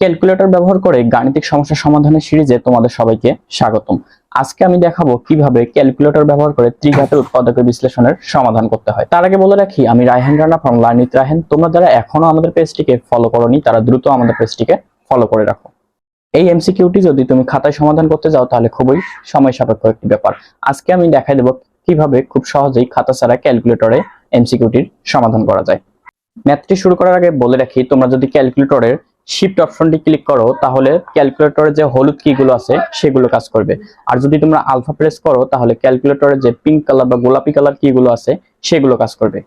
Calculator ব্যবহার করে গাণিতিক সমস্যা সমাধানের সিরিজে তোমাদের সবাইকে স্বাগতম। আজকে আমি দেখাবো কিভাবে ক্যালকুলেটর ব্যবহার করে ত্রিঘাতের উৎপাদকের বিশ্লেষণের সমাধান করতে হয়। তার আগে বলে রাখি, আমি Raihan Rana form learn with Raihan. তোমরা যারা এখনো আমাদের পেজটিকে ফলো করোনি তারা দ্রুত আমাদের পেজটিকে ফলো করে রাখো। এই এমসিকিউটি যদি তুমি খাতায় সমাধান করতে যাও তাহলে খুবই সময় সাপেক্ষ একটি ব্যাপার। আজকে আমি দেখাই দেবো কিভাবে খুব সহজেই খাতা ছাড়া ক্যালকুলেটরে এমসিকিউটির সমাধান করা যায়। ম্যাথটি শুরু করার আগে বলে রাখি, তোমরা যদি ক্যালকুলেটরের শিফট অপশনটি ক্লিক করো তাহলে ক্যালকুলেটরের যে হলুদ কিগুলো আছে সেগুলো কাজ করবে, আর যদি তোমরা আলফা প্রেস করো তাহলে ক্যালকুলেটরের যে পিঙ্ক কালার বা গোলাপি কালার কিগুলো আছে সেগুলো কাজ করবে।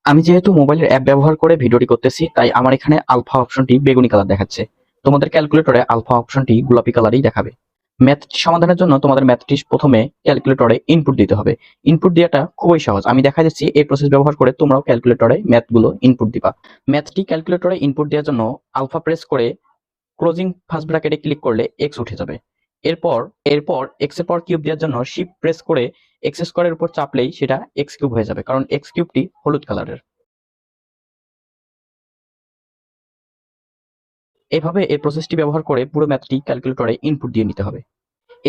আমি যেহেতু মোবাইলের অ্যাপ ব্যবহার করে ভিডিওটি করতেছি তাই আমার এখানে আলফা অপশনটি বেগুনি কালার দেখাচ্ছে। তোমাদের ক্যালকুলেটরে আলফা অপশনটি গোলাপি কালারই দেখাবে। ম্যাথটি সমাধানের জন্য তোমাদের ম্যাথটি প্রথমে ক্যালকুলেটরে ইনপুট দিতে হবে। ইনপুট দেওয়াটা খুবই সহজ, আমি দেখা যাচ্ছি এই প্রসেস ব্যবহার করে তোমরাও ক্যালকুলেটরে ম্যাথগুলো ইনপুট দিবা। ম্যাথটি ক্যালকুলেটরে ইনপুট দেওয়ার জন্য আলফা প্রেস করে ক্লোজিং ফার্স্ট ব্র্যাকেটে ক্লিক করলে এক্স উঠে যাবে। এরপর এক্স এর পাওয়ার কিউব দেওয়ার জন্য শিফট প্রেস করে এক্স স্কোয়ারের উপর চাপলেই সেটা এক্স কিউব হয়ে যাবে, কারণ এক্স কিউবটি হলুদ কালারের। এভাবে এই প্রসেসটি ব্যবহার করে পুরো ম্যাথটি ক্যালকুলেটরে ইনপুট দিয়ে নিতে হবে।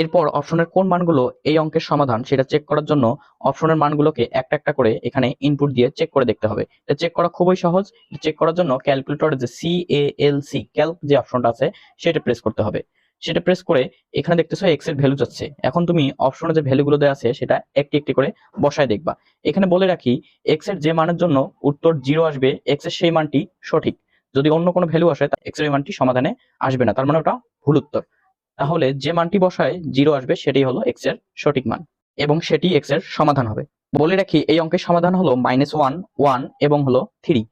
এরপর অপশনের কোন মানগুলো এই অঙ্কের সমাধান সেটা চেক করার জন্য অপশনের মানগুলোকে একটা একটা করে এখানে ইনপুট দিয়ে চেক করে দেখতে হবে। এটা চেক করা খুবই সহজ। চেক করার জন্য ক্যালকুলেটরের যে CALC ক্যালক যে অপশনটা আছে সেটা প্রেস করতে হবে। সেটা প্রেস করে এখানে দেখতেছো এক্স এর ভ্যালু যাচ্ছে। এখন তুমি অপশনে যে ভ্যালুগুলো দেওয়া আছে সেটা একটি একটি করে বসায় দেখবা। এখানে বলে রাখি, এক্স এর যে মানের জন্য উত্তর 0 আসবে এক্স এর সেই মানটি সঠিক। যদি অন্য কোনো ভ্যালু আসে তা এক্স এর মানটি সমাধানে আসবে না, তার মানে ওটা ভুল উত্তর। তাহলে যে মানটি বসায় 0 আসবে সেটাই হলো এক্স এর সঠিক মান এবং সেটি এক্স এর সমাধান হবে। বলে রাখি, এই অঙ্কের সমাধান হলো -1, 1 এবং হলো 3।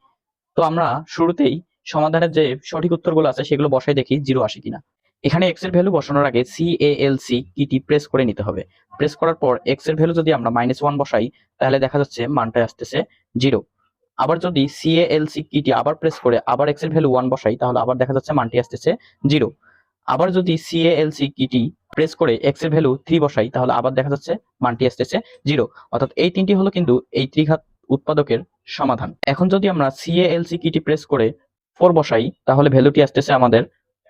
তো আমরা শুরুতেই সমাধানের যে সঠিক উত্তরগুলো আছে সেগুলো বসাই দেখি 0 আসে কিনা। এখানে এক্স এর ভ্যালু বসানোর আগে CALC কিটি প্রেস করে নিতে হবে। প্রেস করার পর এক্স এর ভ্যালু যদি আমরা -1 বসাই তাহলে দেখা যাচ্ছে মানটা আসতেছে 0। আবার যদি CALC কিটি আবার প্রেস করে আবার এক্স এর ভ্যালু 1 বসাই তাহলে আবার দেখা যাচ্ছে মানটি আসতেছে 0। আবার যদি CALC কিটি প্রেস করে এক্স এর ভ্যালু 3 বসাই তাহলে আবার দেখা যাচ্ছে মানটি আসতেছে 0। অর্থাৎ এই তিনটি হলো কিন্তু এই ত্রিঘাত উৎপাদকের সমাধান। এখন যদি আমরা CALC কিটি প্রেস করে 4 বসাই তাহলে ভ্যালুটি আসতেছে আমাদের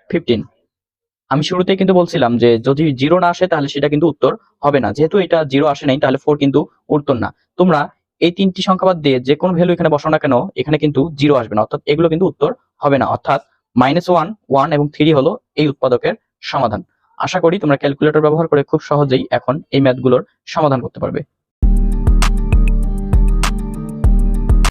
15। আমি শুরুতেই কিন্তু বলছিলাম যে যদি 0 না আসে তাহলে সেটা কিন্তু উত্তর হবে না। যেহেতু এটা 0 আসে নাই তাহলে 4 কিন্তু উত্তর না। তোমরা এই তিনটি সংখ্যা বাদ দিয়ে যে কোনো ভ্যালু এখানে বসাও না কেন এখানে কিন্তু 0 আসবে না, অর্থাৎ এগুলো কিন্তু উত্তর হবে না। অর্থাৎ -1, 1 এবং 3 হলো এই উৎপাদকের সমাধান। আশা করি তোমরা ক্যালকুলেটর ব্যবহার করে খুব সহজেই এখন এই ম্যাথগুলোর সমাধান করতে পারবে।